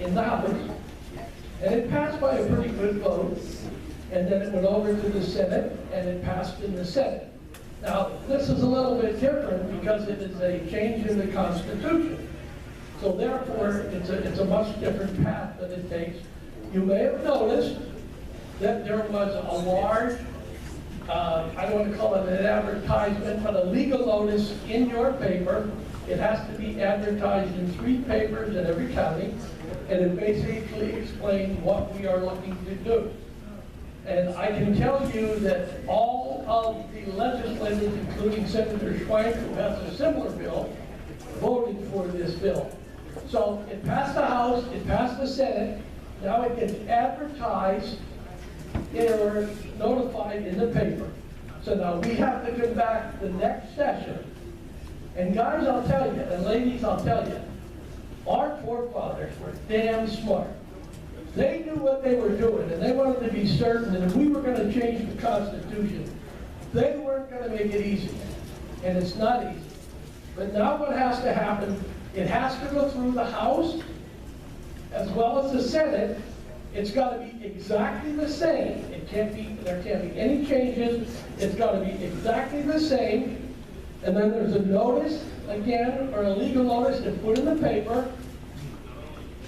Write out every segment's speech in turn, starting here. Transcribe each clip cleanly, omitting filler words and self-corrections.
in the House, and it passed by a pretty good vote, and then it went over to the Senate, and it passed in the Senate. Now, this is a little bit different because it is a change in the Constitution. So therefore, it's a much different path that it takes. You may have noticed that there was a large, I don't want to call it an advertisement, but a legal notice in your paper. It has to be advertised in 3 papers in every county, and it basically explains what we are looking to do. And I can tell you that all of the legislators, including Senator Schwank, who has a similar bill, voted for this bill. So it passed the House, it passed the Senate, now it gets advertised or notified in the paper. So now we have to come back the next session. And guys, I'll tell you, and ladies, I'll tell you, our forefathers were damn smart. They knew what they were doing, and they wanted to be certain that if we were going to change the Constitution, they weren't going to make it easy. And it's not easy. But now what has to happen, it has to go through the House as well as the Senate. It's got to be exactly the same. There can't be any changes. It's got to be exactly the same. And then there's a notice, again, or a legal notice to put in the paper.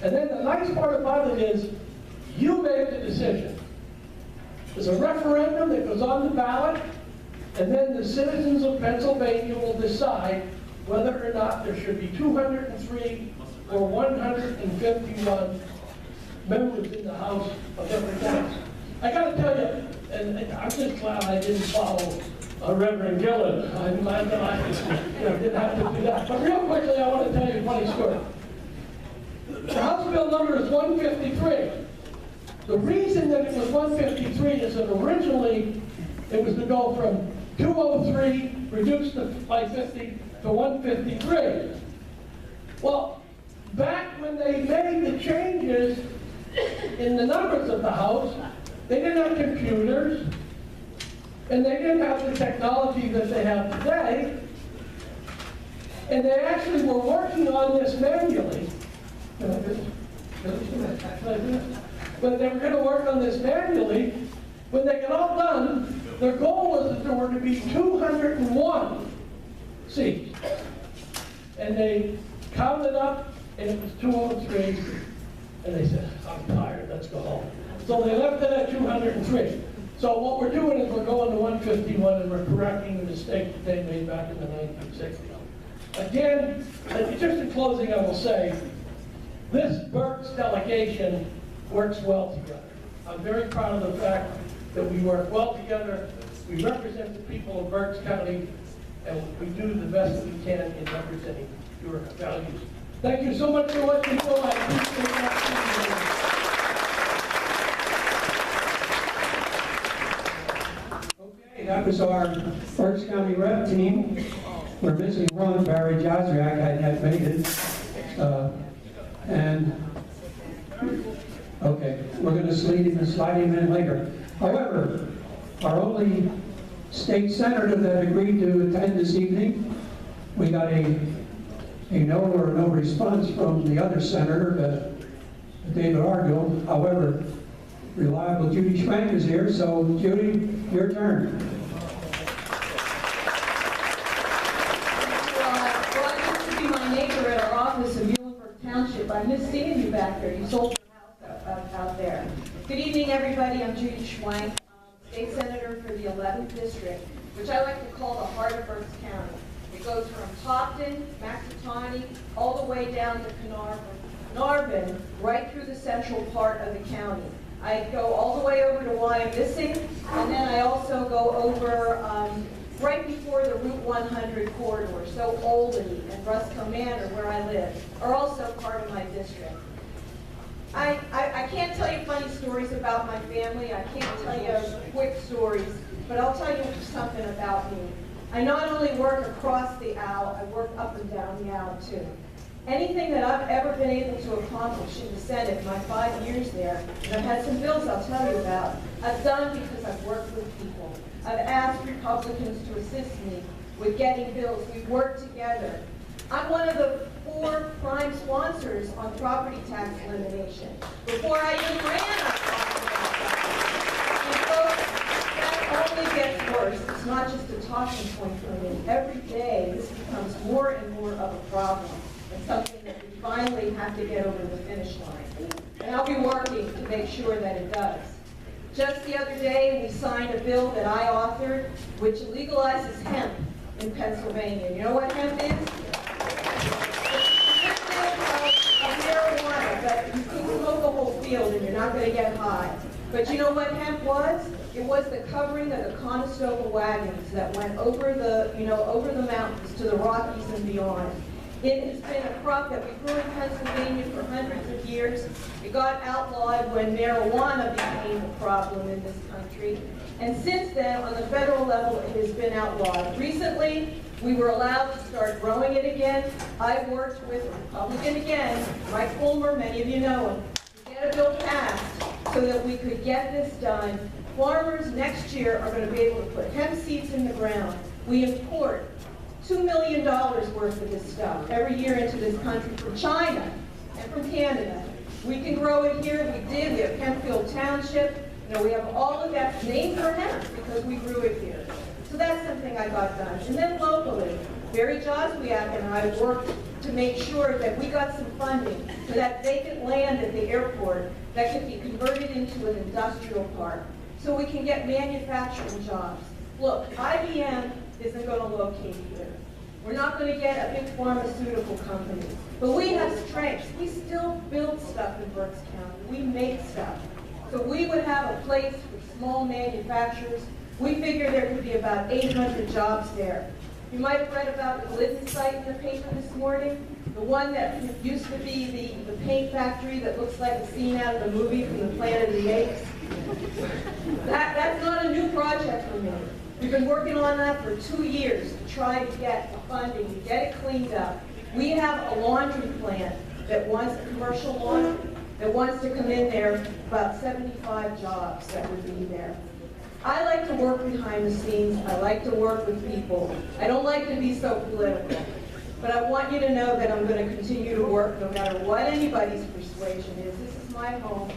And then the nice part about it is, you make the decision. There's a referendum that goes on the ballot, and then the citizens of Pennsylvania will decide whether or not there should be 203 or 151 members in the House of Representatives. I got to tell you, and I'm just glad I didn't follow Reverend Gillen. I'm glad that I didn't have to do that. But real quickly, I want to tell you a funny story. The House bill number is 153. The reason that it was 153 is that originally it was to go from 203 reduced by 50 to 153. Well, back when they made the changes in the numbers of the House, they didn't have computers, and they didn't have the technology that they have today, and they actually were working on this manually. But they were going to work on this manually. When they got all done, their goal was that there were to be 201 seats. And they counted up, and it was 203. And they said, I'm tired, let's go home. So they left it at 203. So what we're doing is we're going to 151, and we're correcting the mistake that they made back in the 1960s. Again, just in closing, I will say, this Berks delegation works well together. I'm very proud of the fact that we work well together. We represent the people of Berks County, and we do the best that we can in representing your values. Thank you so much for what you do. I appreciate that. Okay, that was our Berks County rep team. We're missing one, Barry Jazriak, had made it. Okay, we're going to slide him in later. However, our only state senator that agreed to attend this evening, we got a no or no response from the other senator, David Argill. However, reliable Judy Schwank is here, so Judy, your turn. Well, I used to be my neighbor at our office in Muhlenberg Township. I miss seeing you back there. You sold your house out there. Good evening, everybody. I'm Judy Schwank, State Senator for the 11th District, which I like to call the heart of Berks County. It goes from Topton, Maxatawny, all the way down to Carnarvon, right through the central part of the county. I go all the way over to Wyomissing, and then I also go over right before the Route 100 corridor. So Albany and Rusco Manor, where I live, are also part of my district. I can't tell you funny stories about my family. I can't tell you quick stories, but I'll tell you something about me. I not only work across the aisle, I work up and down the aisle too. Anything that I've ever been able to accomplish in the Senate in my 5 years there, and I've had some bills I'll tell you about, I've done because I've worked with people. I've asked Republicans to assist me with getting bills. We've worked together. I'm one of the 4 prime sponsors on property tax elimination. Before I even ran, I talked about that. And folks, that only gets worse. It's not just a talking point for me. Every day, this becomes more and more of a problem, and something that we finally have to get over the finish line. And I'll be working to make sure that it does. Just the other day, we signed a bill that I authored, which legalizes hemp in Pennsylvania. You know what hemp is? It's a marijuana, but you can smoke a whole field and you're not going to get high. But you know what hemp was? It was the covering of the Conestoga wagons that went over the, over the mountains to the Rockies and beyond. It has been a crop that we grew in Pennsylvania for hundreds of years. It got outlawed when marijuana became a problem in this country. And since then, on the federal level, it has been outlawed. Recently, we were allowed to start growing it again. I worked with a Republican again, Mike Fulmer, many of you know him, to get a bill passed so that we could get this done. Farmers next year are going to be able to put hemp seeds in the ground. We import $2 million worth of this stuff every year into this country from China and from Canada. We can grow it here. We did. We have Hempfield Township. We have all of that named for hemp because we grew it here. So that's something I got done. And then locally, Barry Joswiak and I worked to make sure that we got some funding for that vacant land at the airport that could be converted into an industrial park so we can get manufacturing jobs. Look, IBM isn't going to locate here. We're not going to get a big pharmaceutical company. But we have strengths. We still build stuff in Berks County. We make stuff. So we would have a place for small manufacturers. We figure there could be about 800 jobs there. You might have read about the Glidden site in the paper this morning. The one that used to be the paint factory that looks like a scene out of the movie from the Planet of the Apes. That's not a new project for me. We've been working on that for 2 years to try to get the funding, to get it cleaned up. We have a laundry plant that wants a commercial laundry, that wants to come in there, about 75 jobs that would be there. I like to work behind the scenes. I like to work with people. I don't like to be so political. But I want you to know that I'm going to continue to work no matter what anybody's persuasion is. This is my home.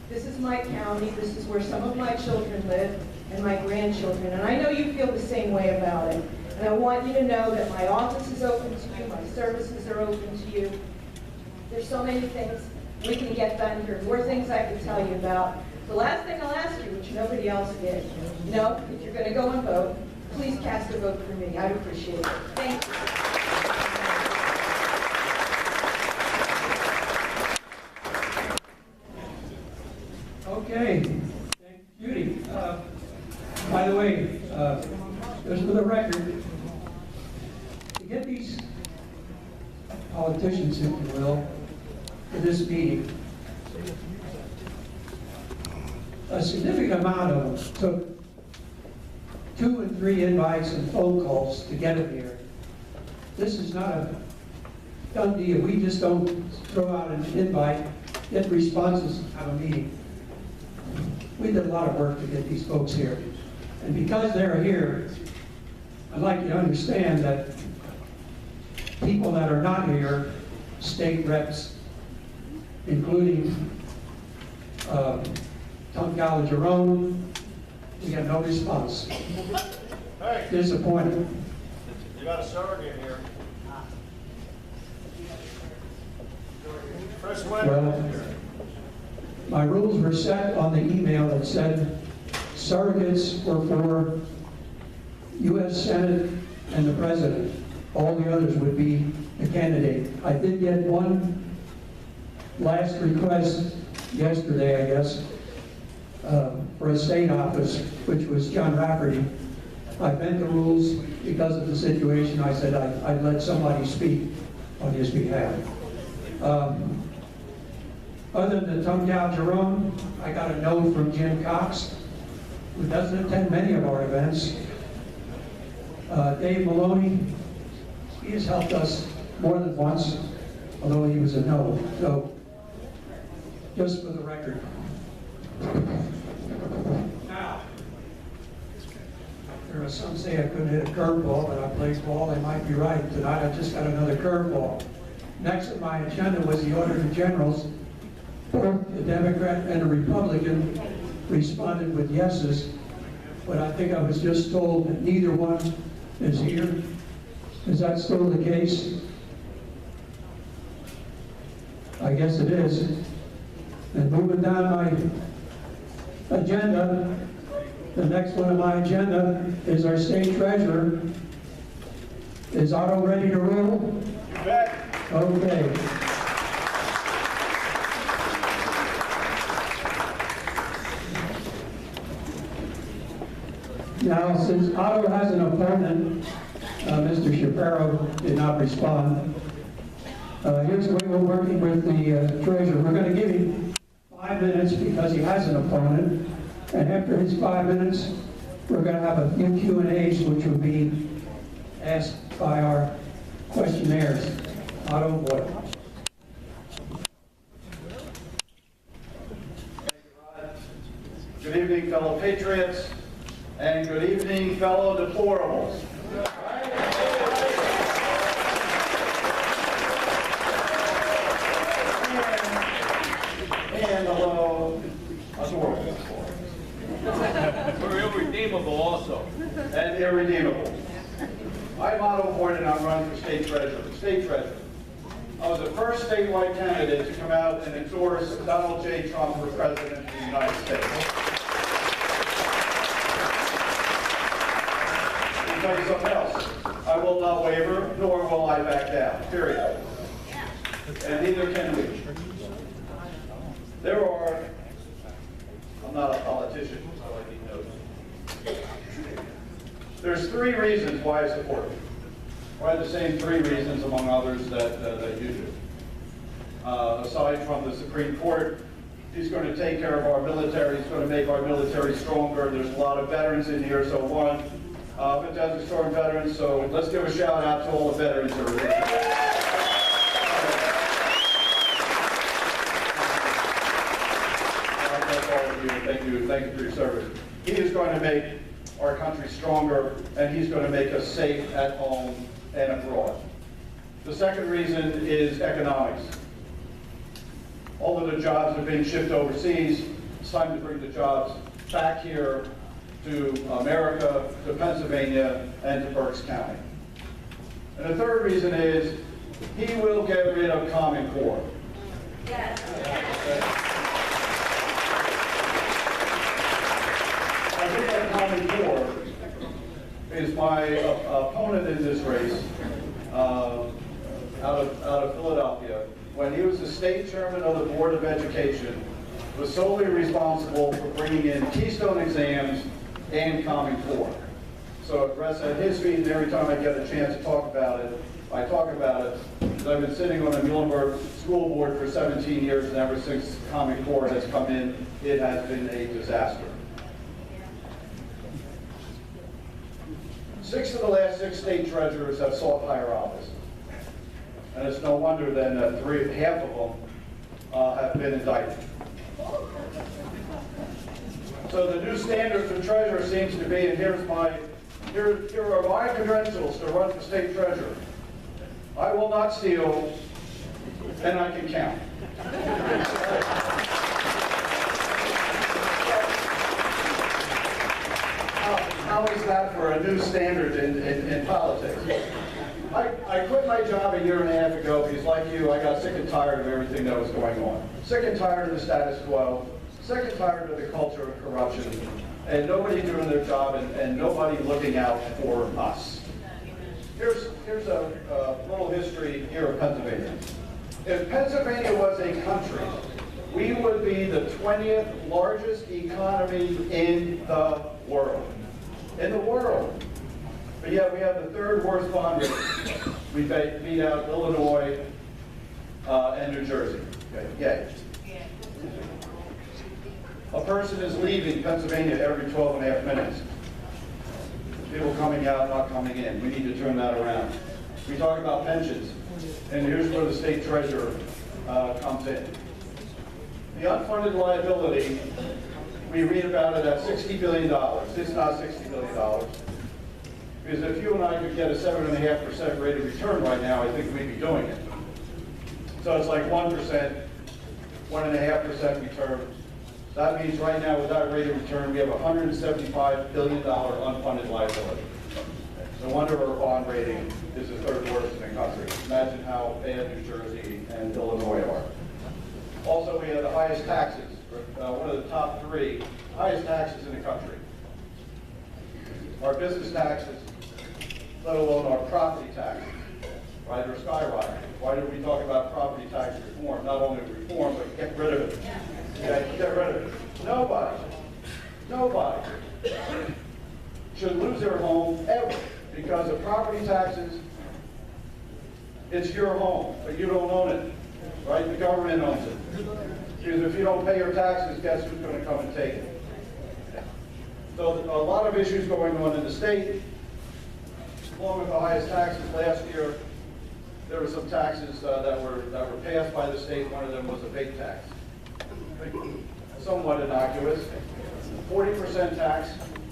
This is my county. This is where some of my children live and my grandchildren. And I know you feel the same way about it. And I want you to know that my office is open to you. My services are open to you. There's so many things we can get done here. More things I can tell you about. The last thing I'll ask you, which nobody else did, if you're going to go and vote, please cast a vote for me. I'd appreciate it. Thank you. Okay, thank you, Judy. By the way, just for the record, to get these politicians, if you will, to this meeting, a significant amount of them took 2 and 3 invites and phone calls to get them here. This is not a done deal. We just don't throw out an invite, get responses, have a meeting. We did a lot of work to get these folks here. And because they're here, I'd like you to understand that people that are not here, state reps, including Tom Gallagher-Jerome, we got no response. Hey, Disappointed. you got a surrogate here. Chris Well, my rules were set on the email that said surrogates were for U.S. Senate and the President. All the others would be the candidate. I did get one last request yesterday, I guess, for a state office, which was John Rafferty. I bent the rules because of the situation. I said I'd let somebody speak on his behalf. Other than Tom Jerome, I got a no from Jim Cox, who doesn't attend many of our events. Dave Maloney, he has helped us more than once, although he was a no. So, just for the record. Now, there are some say I couldn't hit a curveball, but I played ball. They might be right. Tonight I just got another curveball. Next on my agenda was the Auditor General's. Both the Democrat and the Republican responded with yeses, but I think I was just told that neither one is here. Is that still the case? I guess it is. And moving down my agenda, the next one on my agenda is our state treasurer. Is Otto ready to roll? You bet. Okay. Now, since Otto has an opponent, Mr. Shapiro did not respond. Here's the way we're working with the treasurer. We're going to give him 5 minutes because he has an opponent. And after his 5 minutes, we're going to have a few Q&As which will be asked by our questionnaires. Otto, what? Good evening, fellow Patriots, and good evening, fellow deplorables. And hello, adorable. We're irredeemable also. And irredeemable. I'm Otto Boyd, and I'm running for state treasurer. I was the first statewide candidate to come out and endorse Donald J. Trump for president of the United States. Let me tell you something else. I will not waver, nor will I back down, period. And neither can we. I'm not a politician, so I need notes. There's 3 reasons why I support it. Probably the same 3 reasons, among others, that you do. Aside from the Supreme Court, he's going to take care of our military. He's going to make our military stronger. There's a lot of veterans in here, so one, Fantastic Storm veterans, so let's give a shout out to all the veterans that are here. Thank you for your service. He is going to make our country stronger, and he's going to make us safe at home and abroad. The second reason is economics. All of the jobs are being shipped overseas. It's time to bring the jobs back here to America, to Pennsylvania, and to Berks County. And the third reason is he will get rid of Common Core. Yes. I think that Common Core is my opponent in this race out of Philadelphia. When he was the state chairman of the Board of Education, was solely responsible for bringing in Keystone exams and Common Core. So it rests at his feet, and every time I get a chance to talk about it, I talk about it. Because I've been sitting on the Muhlenberg School Board for 17 years, and ever since Common Core has come in, it has been a disaster. 6 of the last 6 state treasurers have sought higher office. And it's no wonder then that half of them have been indicted. So the new standard for treasurer seems to be, and here are my credentials to run for state treasurer. I will not steal, and I can count. How is that for a new standard in politics? I quit my job a year and a half ago because, like you, I got sick and tired of everything that was going on. Sick and tired of the status quo, sick and tired of the culture of corruption, and nobody doing their job and nobody looking out for us. Here's a little history here of Pennsylvania. If Pennsylvania was a country, we would be the 20th largest economy in the world. In the world. But yet we have the 3rd worst bond rate. We beat out Illinois and New Jersey. Okay, yay. A person is leaving Pennsylvania every 12 and a half minutes. People coming out, not coming in. We need to turn that around. We talk about pensions, and here's where the state treasurer comes in. The unfunded liability, we read about it at $60 billion. It's not $60 billion. Because if you and I could get a 7.5% rate of return right now, I think we'd be doing it. So it's like 1%, 1.5% return. That means right now with that rate of return, we have $175 billion unfunded liability. No wonder our bond rating is the third worst in the country. Imagine how bad New Jersey and Illinois are. Also, we have the highest taxes, one of the top 3 highest taxes in the country. Our business taxes, let alone our property taxes, right, are skyrocketing. Why do we talk about property tax reform? Not only reform, but get rid of it. Okay, get rid of it. Nobody should lose their home ever because of property taxes. It's your home, but you don't own it, right? The government owns it. Because if you don't pay your taxes, guess who's going to come and take it? So a lot of issues going on in the state. Along with the highest taxes last year, there were some taxes that were passed by the state. One of them was a vape tax. Somewhat innocuous. 40% tax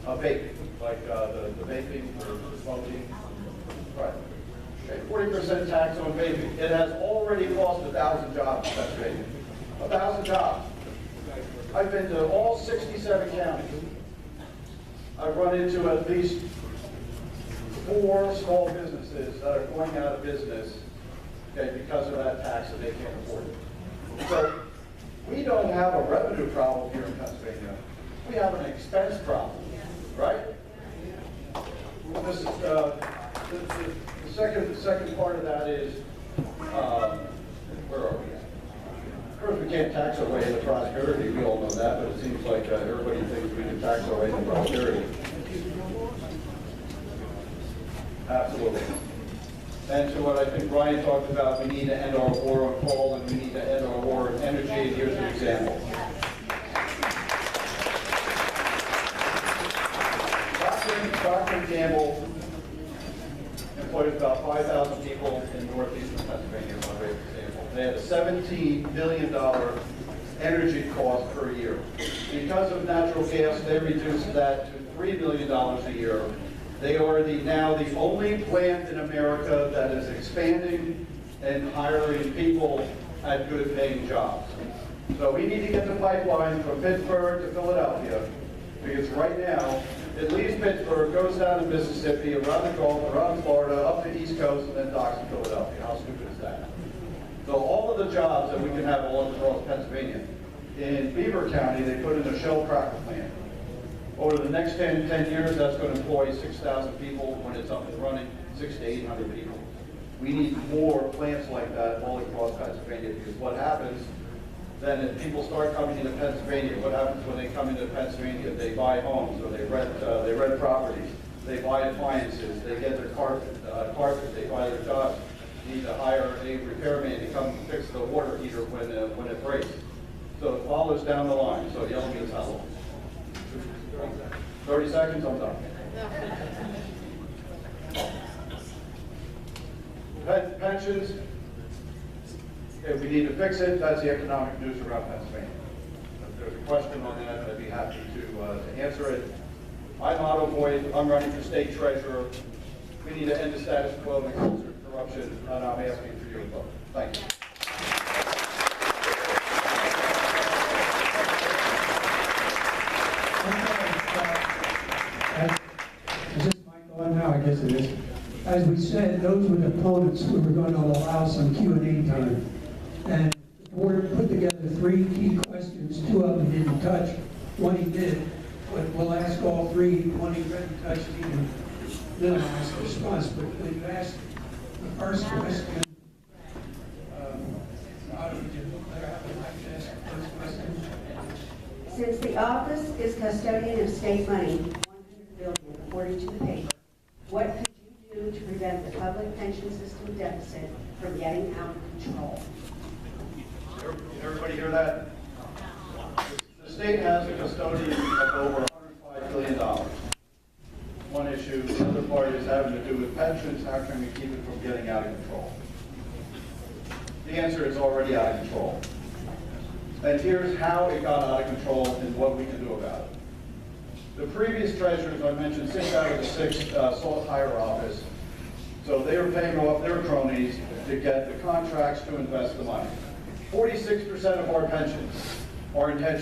of vaping, like the vaping for smoking. Right. Okay, 40% tax on vaping. It has already cost 1,000 jobs in Pennsylvania. 1,000 jobs. I've been to all 67 counties. I've run into at least 4 small businesses that are going out of business, okay, because of that tax and they can't afford it. So we don't have a revenue problem here in Pennsylvania. We have an expense problem, right? This is the second part of that is where are we at? Of course, we can't tax our way into prosperity. We all know that, but it seems like everybody thinks we can tax our way into prosperity. Absolutely. And to what I think Brian talked about, we need to end our war on coal and we need to end our war on energy. And here's an example. Procter & Gamble employs about 5,000 people in northeastern Pennsylvania, one great example. They have a $17 billion energy cost per year. Because of natural gas, they reduced that to $3 billion a year. They are now the only plant in America that is expanding and hiring people at good paying jobs. So we need to get the pipeline from Pittsburgh to Philadelphia, because right now, it leaves Pittsburgh, goes down to Mississippi, around the Gulf, around Florida, up the East Coast, and then docks in Philadelphia. How stupid is that? So all of the jobs that we can have all across Pennsylvania, in Beaver County, they put in a shell cracker plant. Over the next 10 years, that's going to employ 6,000 people when it's up and running, 600 to 800 people. We need more plants like that all across Pennsylvania, because what happens then if people start coming into Pennsylvania, what happens when they come into Pennsylvania? They buy homes or they rent properties, they buy appliances, they get their carpet, they buy their jobs. You need to hire a repairman to come fix the water heater when it breaks. So it follows down the line. So yell at me, it's how long? 30 seconds, I'm done. Pensions, if we need to fix it, that's the economic news around Pennsylvania. If there's a question on that, I'd be happy to answer it. I'm Otto Boyd, I'm running for state treasurer. We need to end the status quo and the culture of corruption, and I'm asking for your vote. Thank you. Is this mic on now? I guess it is. As we said, those were the opponents. We were going to allow some Q&A time. And the board put together 3 key questions. 2 of them didn't touch. 1 he did. But we'll ask all 3. 1 he didn't touch, he can minimize the response. But when you ask the first question, how do you do there? I would like to ask the first question. Since the office is custodian of state money, $100 billion, according to the paper, what could you do to prevent the public pension system deficit from getting out of control? Everybody hear that? The state has a custodian of over $105 billion. One issue, the other part is having to do with pensions. How can we keep it from getting out of control? The answer is already out of control. And here's how it got out of control and what we can do about it. The previous treasurers, I mentioned 6 out of the 6 sought higher office. So they are paying off their cronies to get the contracts to invest the money. 46% of our pensions are intentional.